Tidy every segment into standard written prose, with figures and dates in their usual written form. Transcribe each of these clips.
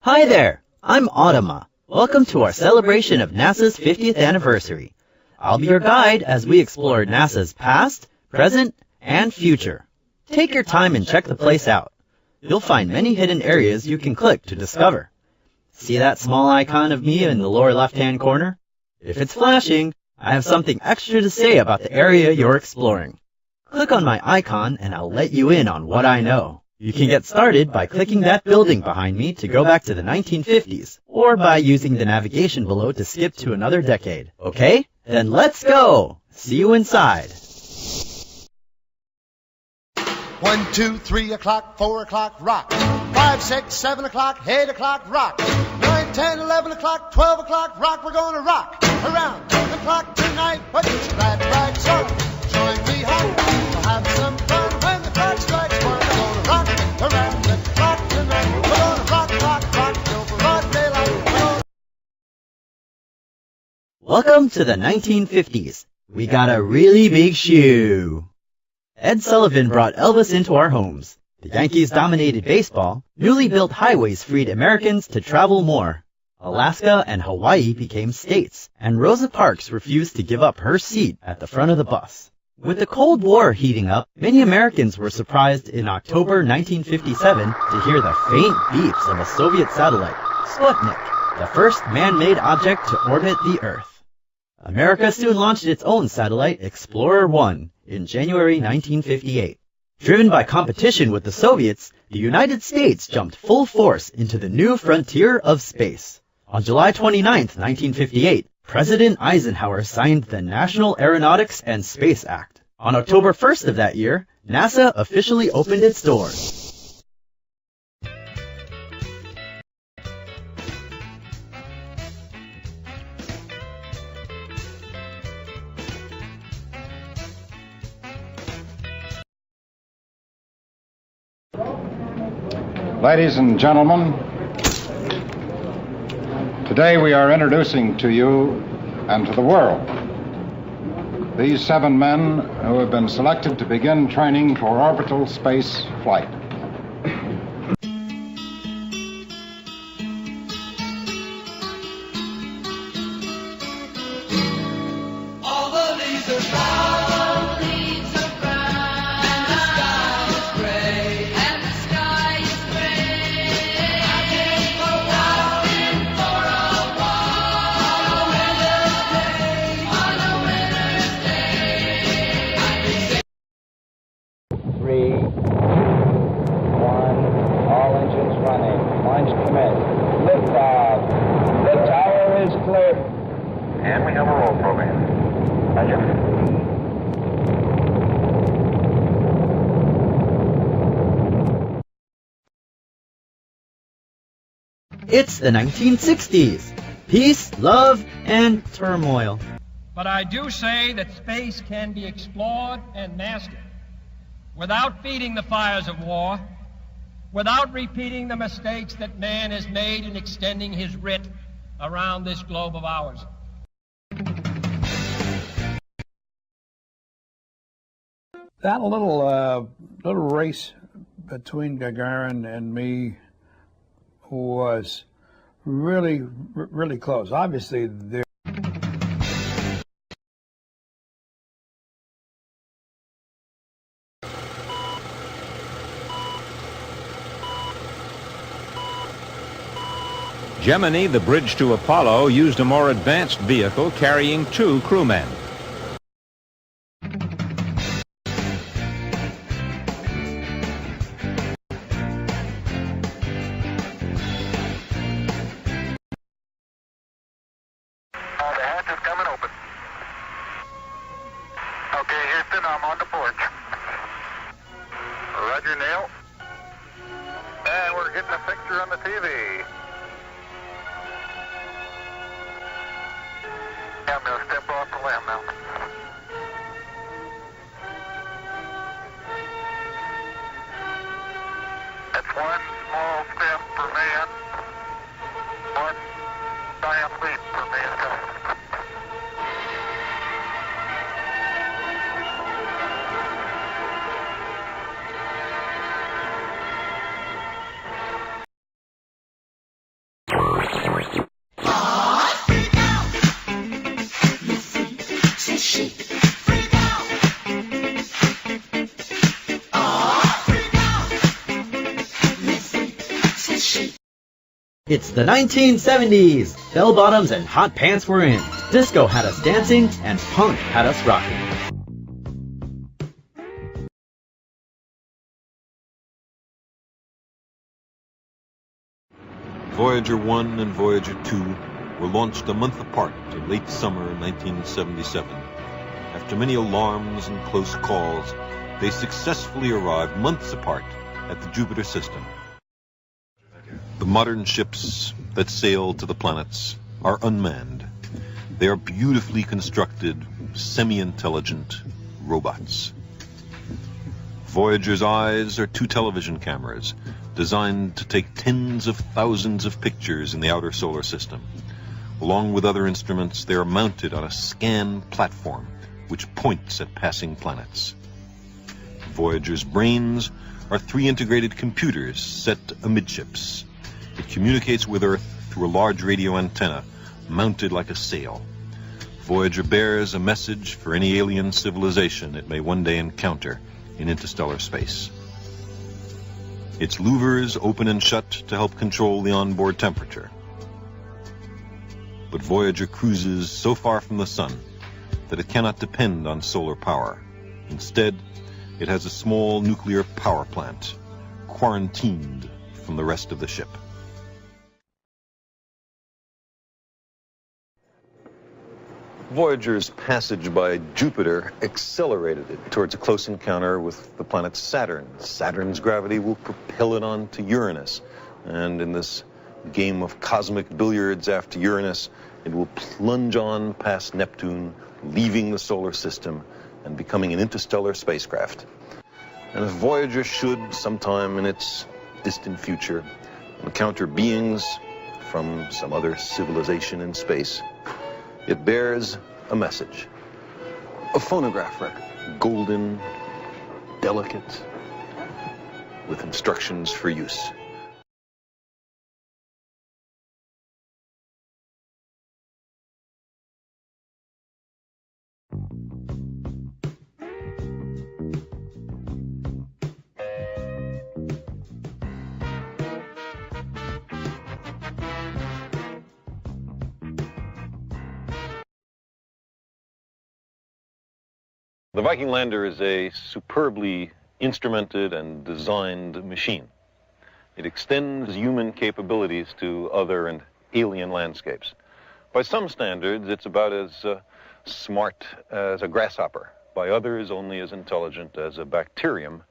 Hi there, I'm Automa. Welcome to our celebration of NASA's 50th anniversary. I'll be your guide as we explore NASA's past, present, and future. Take your time and check the place out. You'll find many hidden areas you can click to discover. See that small icon of me in the lower left-hand corner? If it's flashing, I have something extra to say about the area you're exploring. Click on my icon and I'll let you in on what I know. You can get started by clicking that building behind me to go back to the 1950s, or by using the navigation below to skip to another decade. Okay? Then let's go! See you inside. 1, 2, 3 o'clock, 4 o'clock, rock. 5, 6, 7 o'clock, 8 o'clock, rock. 9, 10, 11 o'clock, 12 o'clock, rock. We're gonna rock around the clock tonight. But it's glad rags on. Join me home. We'll have some fun when the clock strikes 1. We're gonna rock around the clock tonight. We're gonna rock, rock, rock till broad daylight. Welcome to the 1950s. We got a really big shoe. Ed Sullivan brought Elvis into our homes. The Yankees dominated baseball. Newly built highways freed Americans to travel more. Alaska and Hawaii became states, and Rosa Parks refused to give up her seat at the front of the bus. With the Cold War heating up, many Americans were surprised in October 1957 to hear the faint beeps of a Soviet satellite, Sputnik, the first man-made object to orbit the Earth. America soon launched its own satellite, Explorer 1, in January 1958. Driven by competition with the Soviets, the United States jumped full force into the new frontier of space. On July 29, 1958, President Eisenhower signed the National Aeronautics and Space Act. On October 1st of that year, NASA officially opened its doors. Ladies and gentlemen, today we are introducing to you and to the world these 7 men who have been selected to begin training for orbital space flight. All the leaves are brown. Liftoff. The tower is clear. And we have a roll program. Roger. It's the 1960s. Peace, love, and turmoil. But I do say that space can be explored and mastered without feeding the fires of war, without repeating the mistakes that man has made in extending his writ around this globe of ours. That little race between Gagarin and me was really close. Obviously, there. Gemini, the bridge to Apollo, used a more advanced vehicle carrying 2 crewmen. The hatch is coming open. Okay, Houston, I'm on the porch. Roger, Neil. And we're getting a picture on the TV. I'm going to step off the limb now. That's one small step for man, one giant leap for mankind. It's the 1970s! Bell-bottoms and hot pants were in. Disco had us dancing, and punk had us rocking. Voyager 1 and Voyager 2 were launched a month apart in late summer 1977. After many alarms and close calls, they successfully arrived months apart at the Jupiter system. The modern ships that sail to the planets are unmanned. They are beautifully constructed, semi-intelligent robots. Voyager's eyes are 2 television cameras designed to take tens of thousands of pictures in the outer solar system. Along with other instruments, they are mounted on a scan platform which points at passing planets. Voyager's brains are 3 integrated computers set amidships. It communicates with Earth through a large radio antenna mounted like a sail. Voyager bears a message for any alien civilization it may one day encounter in interstellar space. Its louvers open and shut to help control the onboard temperature. But Voyager cruises so far from the sun that it cannot depend on solar power. Instead, it has a small nuclear power plant, quarantined from the rest of the ship. Voyager's passage by Jupiter accelerated it towards a close encounter with the planet Saturn. Saturn's gravity will propel it on to Uranus, and in this game of cosmic billiards after Uranus, it will plunge on past Neptune, leaving the solar system and becoming an interstellar spacecraft. And if Voyager should, sometime in its distant future, encounter beings from some other civilization in space, it bears a message, a phonograph record, golden, delicate, with instructions for use. The Viking lander is a superbly instrumented and designed machine. It extends human capabilities to other and alien landscapes. By some standards, it's about as smart as a grasshopper. By others, only as intelligent as a bacterium.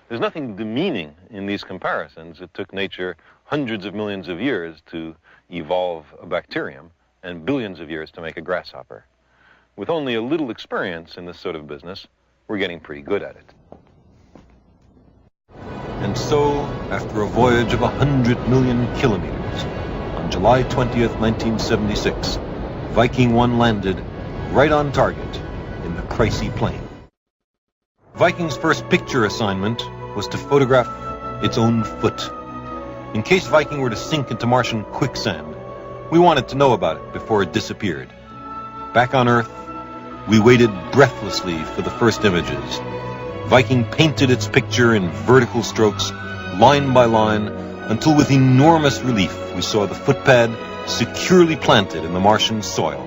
There's nothing demeaning in these comparisons. It took nature hundreds of millions of years to evolve a bacterium and billions of years to make a grasshopper. With only a little experience in this sort of business, we're getting pretty good at it. And so, after a voyage of 100 million kilometers, on July 20th, 1976, Viking 1 landed right on target in the Crissey Plain. Viking's first picture assignment was to photograph its own foot. In case Viking were to sink into Martian quicksand, we wanted to know about it before it disappeared. Back on Earth, we waited breathlessly for the first images. Viking painted its picture in vertical strokes, line by line, until with enormous relief we saw the footpad securely planted in the Martian soil.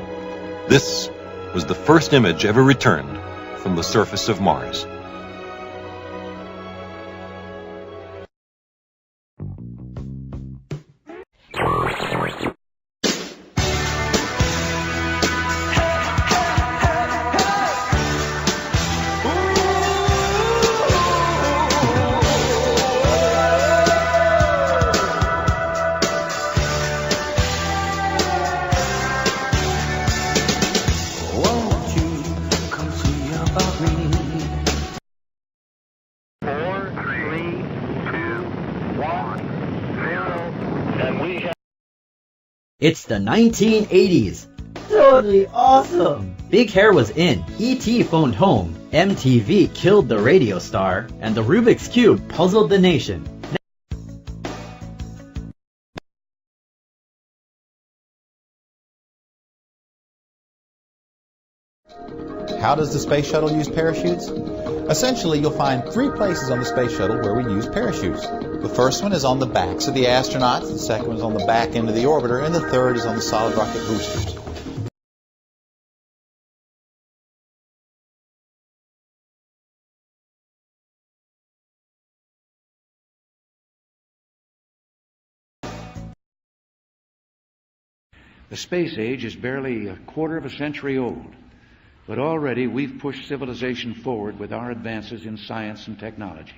This was the first image ever returned from the surface of Mars. It's the 1980s. Totally awesome. Big hair was in, E.T. phoned home, MTV killed the radio star, and the Rubik's Cube puzzled the nation. How does the space shuttle use parachutes? Essentially, you'll find 3 places on the space shuttle where we use parachutes. The first one is on the backs of the astronauts, the second one is on the back end of the orbiter, and the third is on the solid rocket boosters. The space age is barely a quarter of a century old, but already we've pushed civilization forward with our advances in science and technology.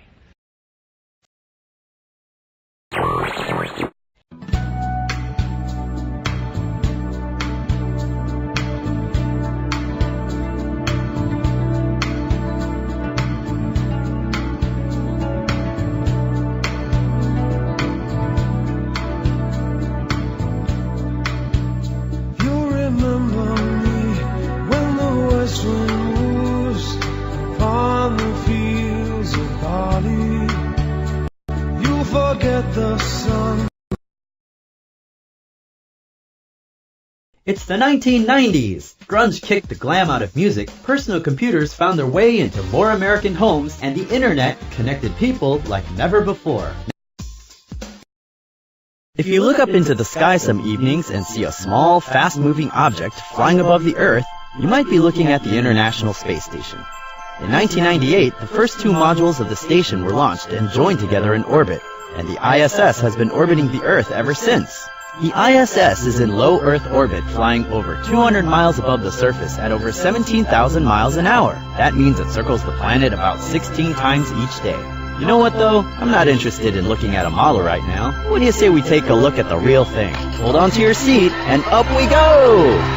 It's the 1990s. Grunge kicked the glam out of music, personal computers found their way into more American homes, and the internet connected people like never before. If you look up into the sky some evenings and see a small, fast-moving object flying above the Earth, you might be looking at the International Space Station. In 1998, the first two modules of the station were launched and joined together in orbit, and the ISS has been orbiting the Earth ever since. The ISS is in low Earth orbit, flying over 200 miles above the surface at over 17,000 miles an hour. That means it circles the planet about 16 times each day. You know what though? I'm not interested in looking at a model right now. What do you say we take a look at the real thing? Hold on to your seat, and up we go!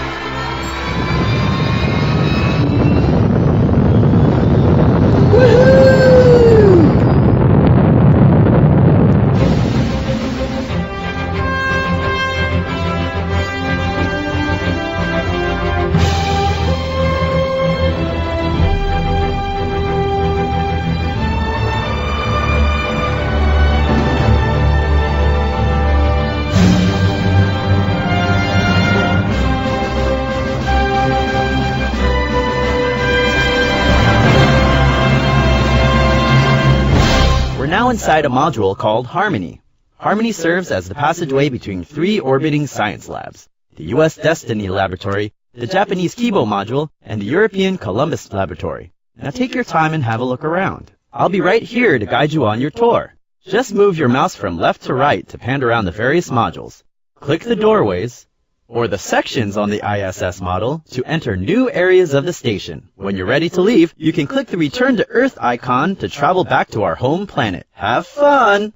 Now inside a module called Harmony. Harmony serves as the passageway between three orbiting science labs: the U.S. Destiny Laboratory, the Japanese Kibo Module, and the European Columbus Laboratory. Now take your time and have a look around. I'll be right here to guide you on your tour. Just move your mouse from left to right to pan around the various modules. Click the doorways, or the sections on the ISS model, to enter new areas of the station. When you're ready to leave, you can click the Return to Earth icon to travel back to our home planet. Have fun!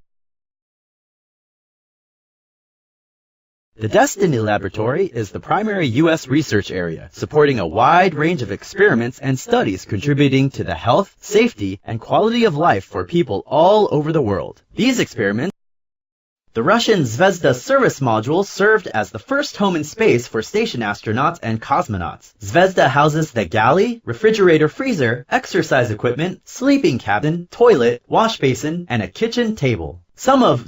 The Destiny Laboratory is the primary U.S. research area, supporting a wide range of experiments and studies contributing to the health, safety, and quality of life for people all over the world. These experiments The Russian Zvezda service module served as the first home in space for station astronauts and cosmonauts. Zvezda houses the galley, refrigerator freezer, exercise equipment, sleeping cabin, toilet, wash basin, and a kitchen table. Some of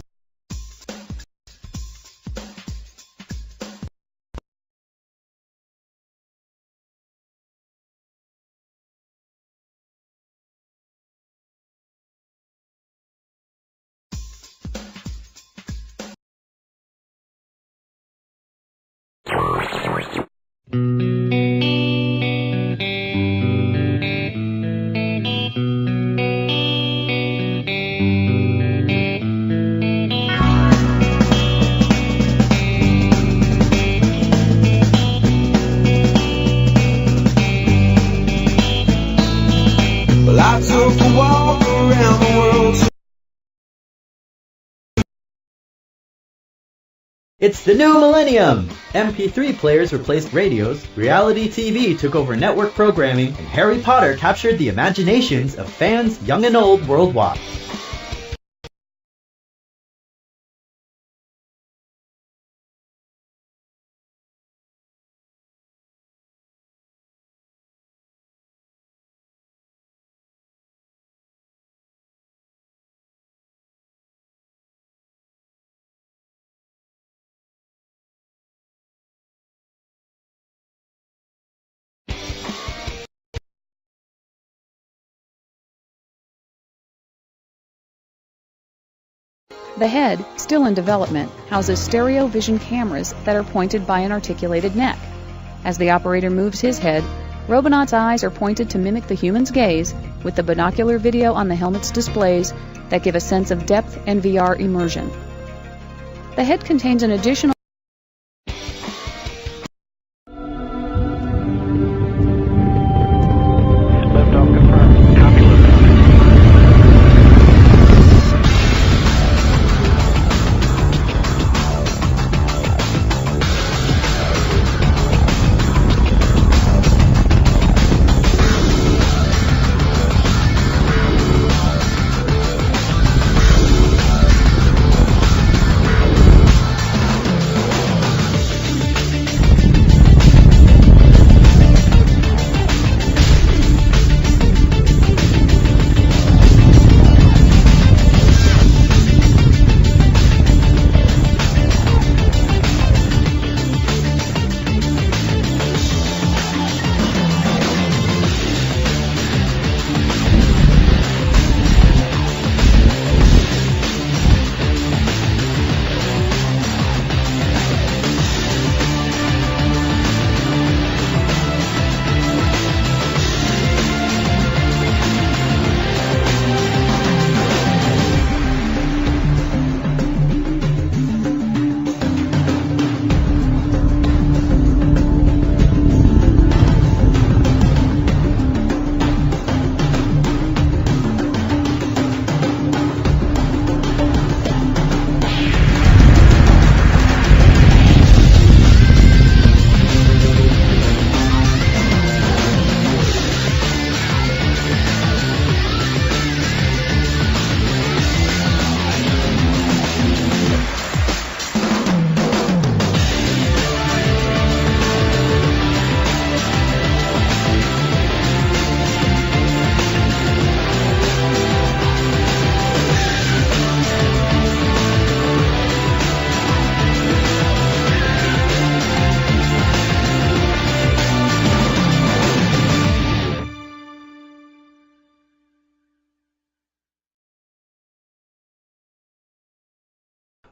I took a walk around the world. It's the new millennium! MP3 players replaced radios, reality TV took over network programming, and Harry Potter captured the imaginations of fans young and old worldwide. The head, still in development, houses stereo vision cameras that are pointed by an articulated neck. As the operator moves his head, Robonaut's eyes are pointed to mimic the human's gaze with the binocular video on the helmet's displays that give a sense of depth and VR immersion. The head contains an additional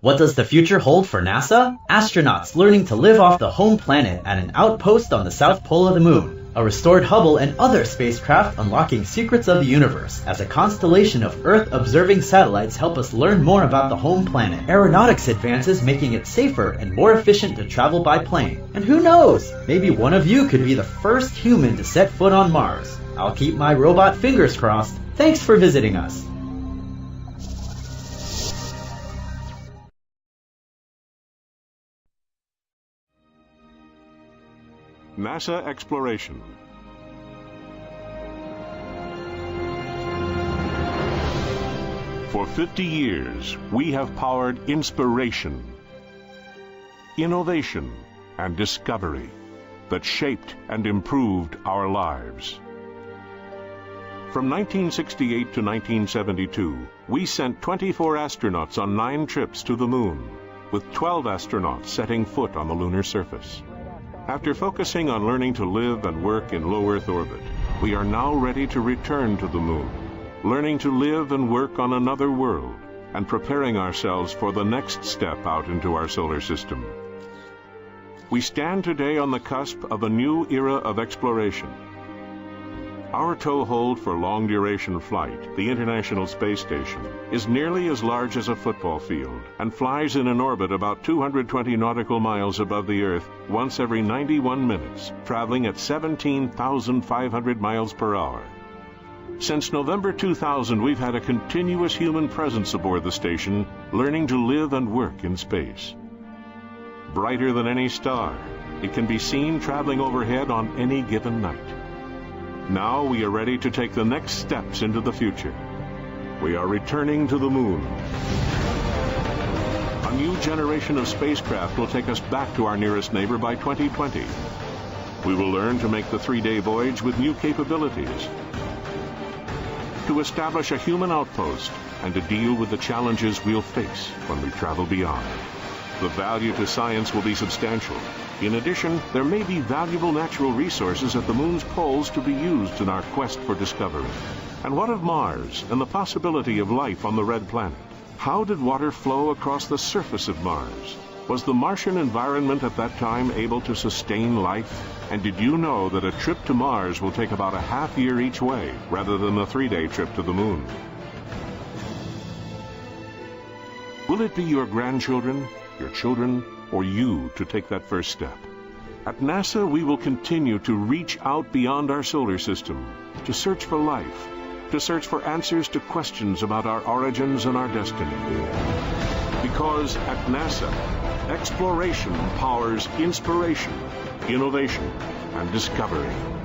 What does the future hold for NASA? Astronauts learning to live off the home planet at an outpost on the south pole of the moon. A restored Hubble and other spacecraft unlocking secrets of the universe as a constellation of Earth-observing satellites help us learn more about the home planet. Aeronautics advances making it safer and more efficient to travel by plane. And who knows, maybe one of you could be the first human to set foot on Mars. I'll keep my robot fingers crossed. Thanks for visiting us. NASA Exploration. For 50 years, we have powered inspiration, innovation, and discovery that shaped and improved our lives. From 1968 to 1972, we sent 24 astronauts on 9 trips to the moon, with 12 astronauts setting foot on the lunar surface. After focusing on learning to live and work in low Earth orbit, we are now ready to return to the moon, learning to live and work on another world, and preparing ourselves for the next step out into our solar system. We stand today on the cusp of a new era of exploration. Our toehold for long-duration flight, the International Space Station, is nearly as large as a football field and flies in an orbit about 220 nautical miles above the Earth once every 91 minutes, traveling at 17,500 miles per hour. Since November 2000, we've had a continuous human presence aboard the station, learning to live and work in space. Brighter than any star, it can be seen traveling overhead on any given night. Now we are ready to take the next steps into the future. We are returning to the moon. A new generation of spacecraft will take us back to our nearest neighbor by 2020. We will learn to make the 3-day voyage with new capabilities, to establish a human outpost, and to deal with the challenges we'll face when we travel beyond. The value to science will be substantial. In addition, there may be valuable natural resources at the moon's poles to be used in our quest for discovery. And what of Mars and the possibility of life on the red planet? How did water flow across the surface of Mars? Was the Martian environment at that time able to sustain life? And did you know that a trip to Mars will take about a half year each way, rather than the 3-day trip to the Moon? Will it be your grandchildren, your children, or you to take that first step? At NASA, we will continue to reach out beyond our solar system, to search for life, to search for answers to questions about our origins and our destiny. Because at NASA, exploration powers inspiration, innovation, and discovery.